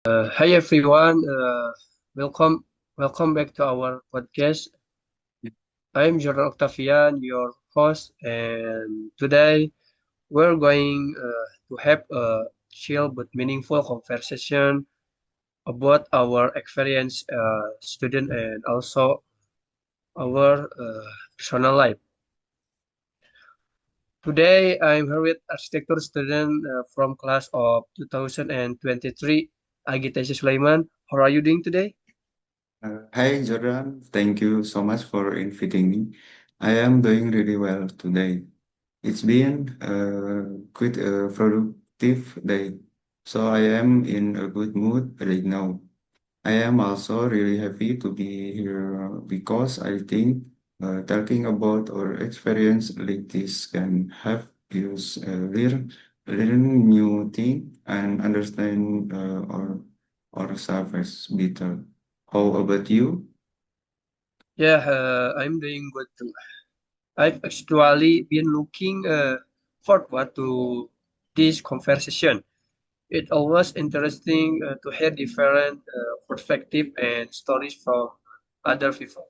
Hi everyone, welcome welcome back to our podcast. I'm Jordan Octavian, your host, and today we're going to have a chill but meaningful conversation about our experience student and also our personal life. Today I'm here with architecture student from class of 2023, Agita Sulaiman. How are you doing today? Hi Jordan, thank you so much for inviting me. I am doing really well today. It's been quite a productive day, so I am in a good mood right now. I am also really happy to be here because I think talking about our experience like this can help us learn new thing and understand ourselves better. How about you? Yeah, I'm doing good too. I've actually been looking forward to this conversation. It's always interesting to hear different perspective and stories from other people.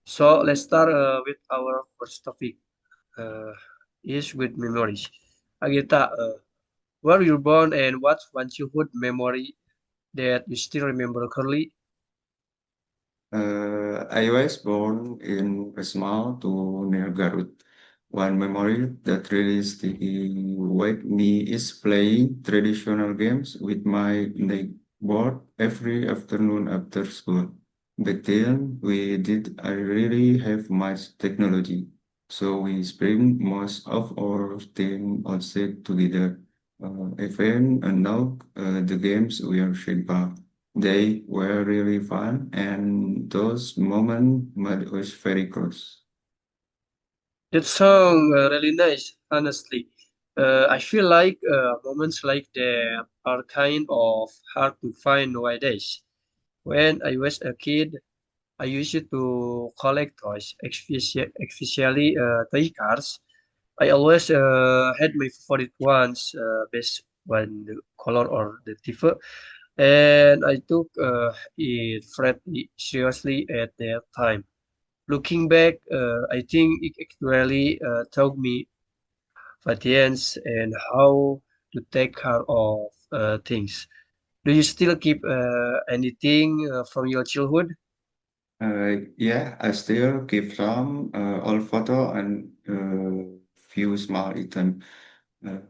So let's start with our first topic. Uh, is with memories. Agita, where you born and what's one childhood memory that you still remember clearly? I was born in a small to near Garut. One memory that really sticks with me is playing traditional games with my neighbor every afternoon after school. Back then, we did I really have much technology, so we spent most of our time outside together. Even and now, the games were simple. They were really fun, and those moments made us very close. That song really nice, honestly. I feel like moments like that are kind of hard to find nowadays. When I was a kid, I used to collect toys, especially toy cars. I always had my favorite ones based on the color or the type, and I took it very seriously at that time. Looking back, I think it actually taught me patience and how to take care of things. Do you still keep anything from your childhood? Yeah, I still keep some old photo and few small items.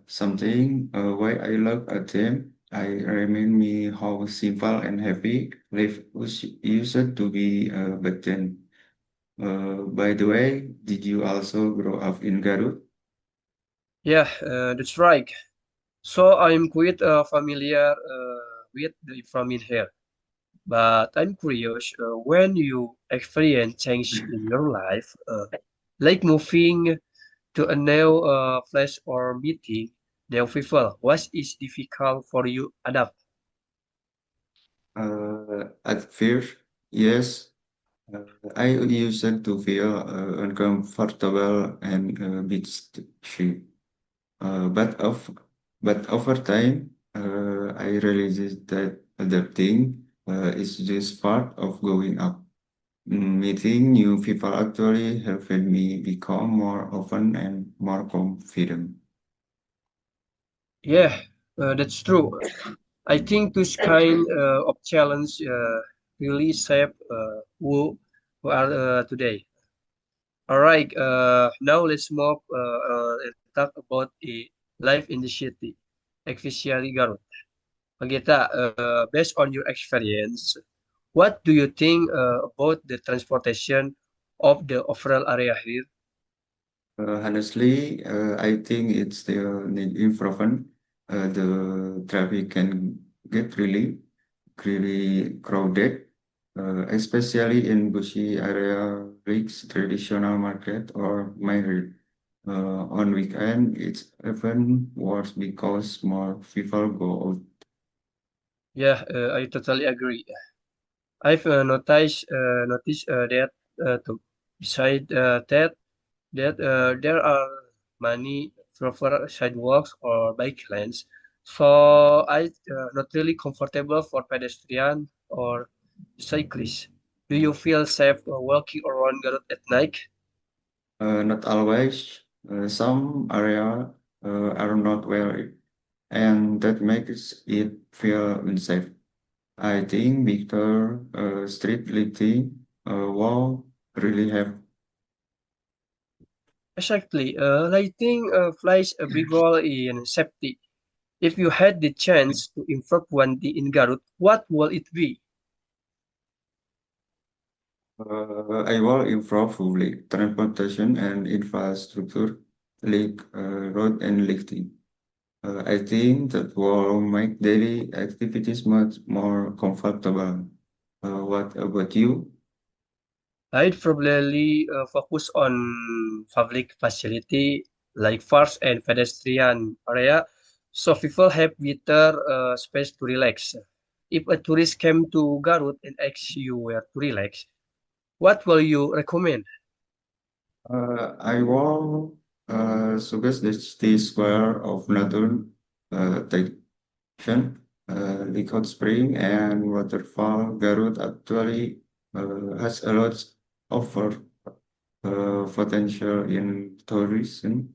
Something when I look at them, I remind me how simple and happy life used to be back then. By the way, did you also grow up in Garut? Yeah, that's right. So I'm quite familiar with the environment here. But I'm curious when you experience change in your life, like moving to a new place or meeting new people, what is difficult for you adapt? At first, yes, uh, I used to feel uncomfortable and a bit shy. Uh, but of but over time, I realized that adapting is just part of growing up. Meeting new people actually helped me become more open and more confident. Yeah, that's true. I think this kind of challenge really shape who are today. All right, now let's move and talk about the life in the city, especially Garut. Magita, based on your experience, what do you think about the transportation of the overall area here? Honestly, I think it's still need improvement. The traffic can get really crowded, especially in busy area like traditional market or main road. On weekend, it's even worse because more people go out. Yeah, I totally agree. I've noticed that too. Beside that there are many proper sidewalks or bike lanes, So I not really comfortable for pedestrian or cyclists. Do you feel safe walking around Garut at night? Not always. Some area are not well, and that makes it feel unsafe. I think Victor street lighting will really have. Exactly. Lighting plays a big role in safety. If you had the chance to improve one thing in Garut, what will it be? I will improve public transportation and infrastructure like road and lifting. I think that will make daily activities much more comfortable. What about you? I'd probably focus on public facility like parks and pedestrian area, so people have better space to relax. If a tourist came to Garut and asked you where to relax, what will you recommend? I will suggest the square of Natun Station, Likot Spring, and Waterfall. Garut actually has a lot of potential in tourism.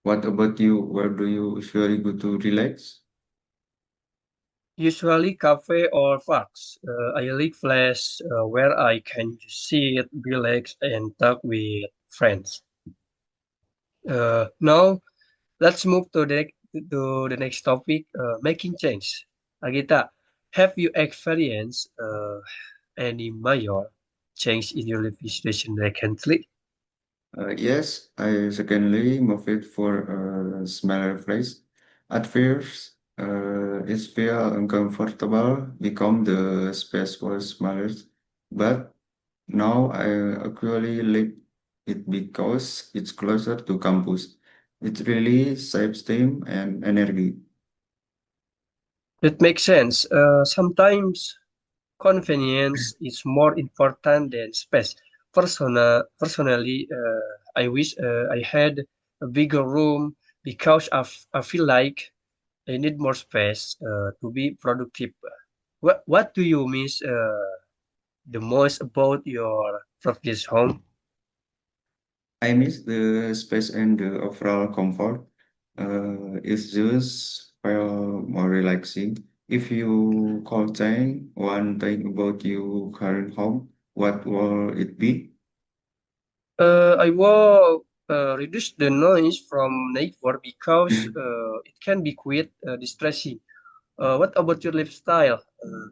What about you? Where do you usually go to relax? Usually cafe or parks. I like place where I can sit, relax, and talk with friends. Now let's move to the next topic, making change. Agita, have you experienced any major change in your living situation recently? Yes, I secondly moved it for a smaller place. At first, it felt uncomfortable, become the space was smaller, but now I actually like it because it's closer to campus. It really saves time and energy. That makes sense. Sometimes convenience is more important than space. Personally, I wish I had a bigger room because I feel like I need more space to be productive. What do you miss the most about your previous home? I miss the space and the overall comfort. It's just feel more relaxing. If you could change one thing about your current home, what will it be? I will reduce the noise from neighbor because it can be quite distressing. What about your lifestyle?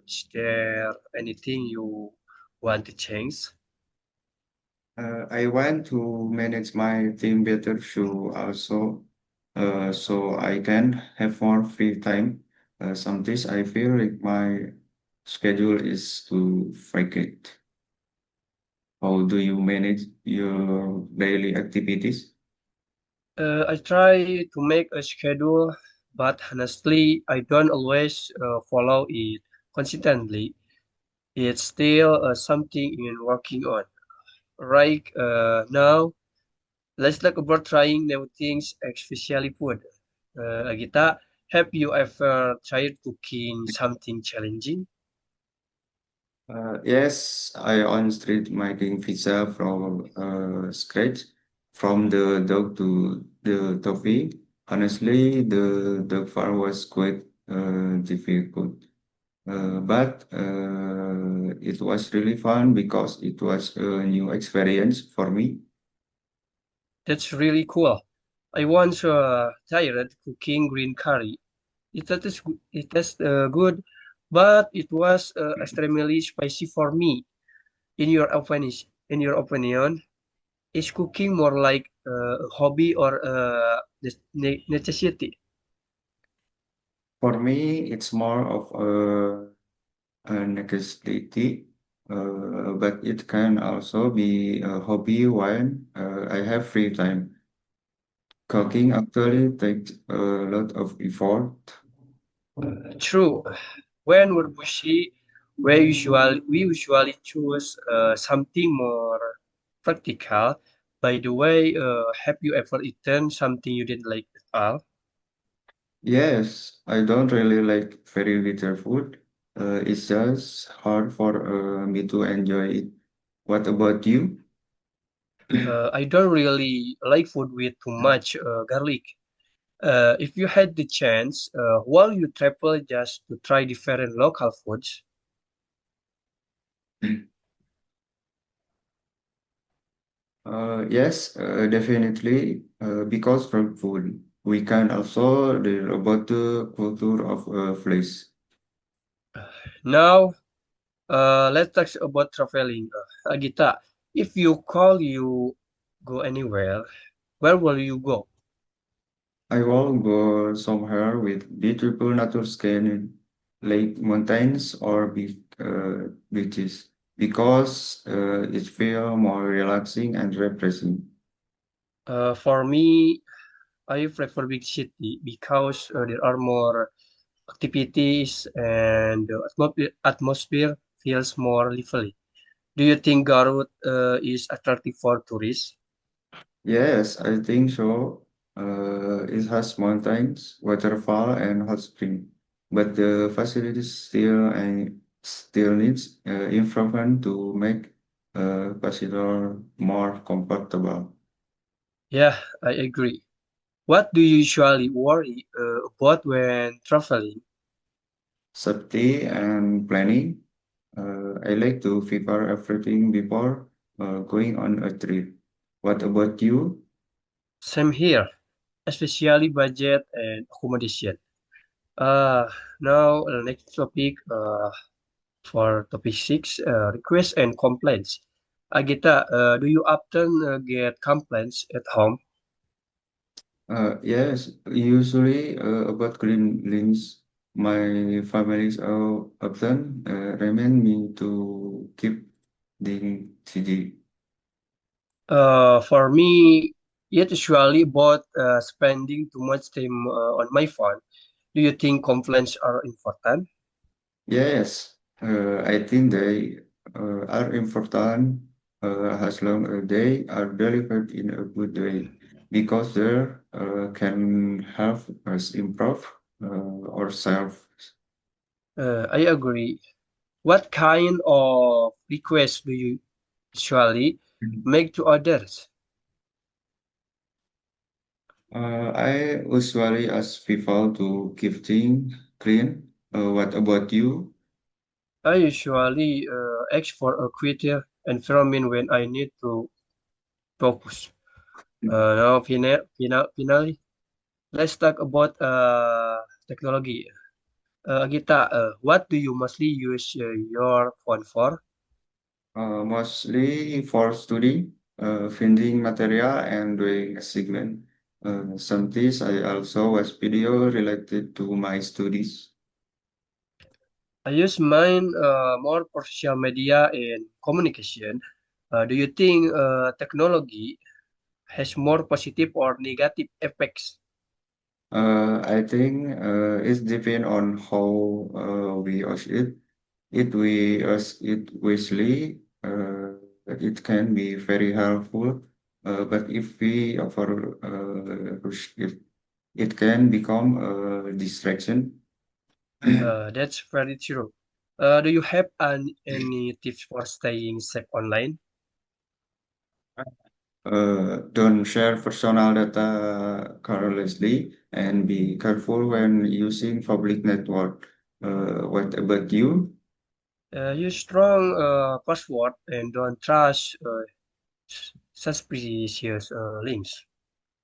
Is there anything you want to change? I want to manage my team better so I can have more free time. Some days I feel like my schedule is too frequent. How do you manage your daily activities? I try to make a schedule, but honestly, I don't always follow it consistently. It's still something in working on. Right now, let's talk about trying new things, especially food. Agita, have you ever tried cooking something challenging? Yes, I on street making pizza from scratch, from the dough to the topping. Honestly, the part was quite difficult, but it was really fun because it was a new experience for me. That's really cool. I once tried cooking green curry. It tastes good, but it was extremely spicy for me. In your opinion, is cooking more like a hobby or necessity? For me, it's more of a necessity, but it can also be a hobby when I have free time. Cooking actually takes a lot of effort. True. When we're busy, we usually choose something more practical. By the way, have you ever eaten something you didn't like at all? Yes, I don't really like very bitter food. It's just hard for me to enjoy it. What about you? I don't really like food with too much garlic. If you had the chance, while you travel just to try different local foods, Yes, definitely. Because from food, we can also learn about the culture of a place. now let's talk about traveling. Agita, if you go anywhere, where will you go? I will go somewhere with beautiful nature scenery, like mountains or beaches, because it feels more relaxing and refreshing. For me, I prefer big city because there are more activities and the atmosphere feels more lively. Do you think Garut is attractive for tourists? Yes, I think so. It has mountains, waterfall, and hot spring, but the facilities still needs improvement to make visitor more comfortable. Yeah, I agree. What do you usually worry about when traveling? Safety and planning. I like to prepare everything before going on a trip. What about you? Same here, especially budget and accommodation. Uh, now, next topic for topic six, requests and complaints. Agita, do you often get complaints at home? Yes, usually about cleanliness, my families often remind me to keep the CD. For me, it usually about spending too much time on my phone. Do you think complaints are important? Yes, I think they are important as long as they are delivered in a good way because they can help us improve ourselves. I agree. What kind of requests do you usually make to others? I usually ask people to keep things clean. What about you? I usually ask for a quieter environment when I need to focus. Now, finally, let's talk about technology. Gita, what do you mostly use your phone for? Mostly for study, finding material and doing assignment. Sometimes I also watch video related to my studies. I use mine more for social media and communication. Do you think technology has more positive or negative effects? I think it depends on how we use it. If we use it wisely, it can be very helpful. But if we rush it, it can become a distraction. That's very true. Do you have any tips for staying safe online? Don't share personal data carelessly and be careful when using public network. What about you? Use strong password and don't trust suspicious links.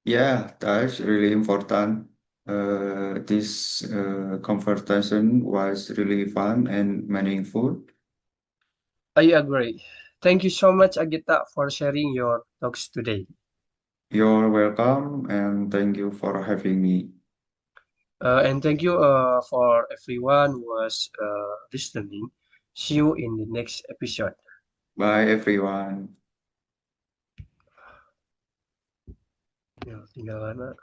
Yeah, that's really important. This conversation was really fun and meaningful. I agree. Thank you so much, Agita, for sharing your thoughts today. You're welcome and thank you for having me. And thank you for everyone who was listening. See you in the next episode. Bye, everyone. Ya, tinggal mana?